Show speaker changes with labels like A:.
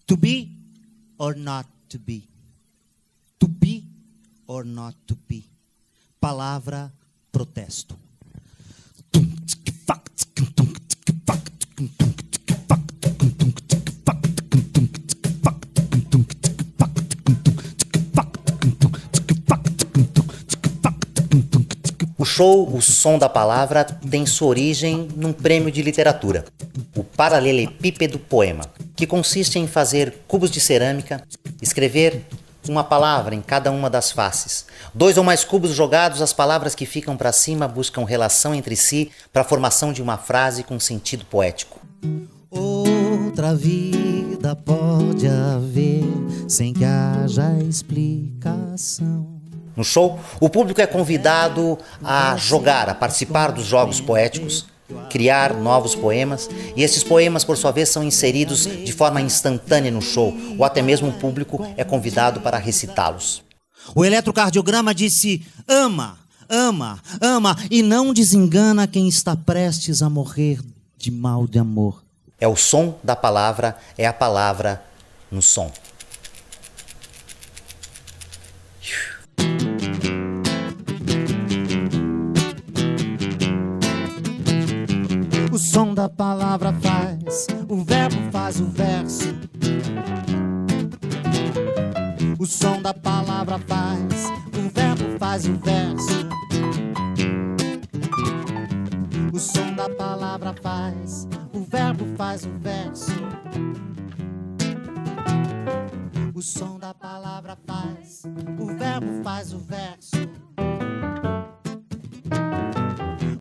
A: To be or not to be. To be or not to be. Palavra protesto.
B: O show O Som da Palavra tem sua origem num prêmio de literatura, o Paralelepípedo Poema, que consiste em fazer cubos de cerâmica, escrever uma palavra em cada uma das faces. 2 ou mais cubos jogados, as palavras que ficam para cima buscam relação entre si para a formação de uma frase com sentido poético.
A: Outra vida pode haver sem que haja explicação.
B: No show, o público é convidado a jogar, a participar dos jogos poéticos, criar novos poemas, e esses poemas, por sua vez, são inseridos de forma instantânea no show, ou até mesmo o público é convidado para recitá-los.
A: O eletrocardiograma disse: ama, ama, ama, e não desengana quem está prestes a morrer de mal de amor.
B: É o som da palavra, é a palavra no som.
A: O som da palavra faz, o verbo faz o verso. O som da palavra faz, o verbo faz o verso. O som da palavra faz, o verbo faz o verso. O som da palavra faz, o verbo faz o verso.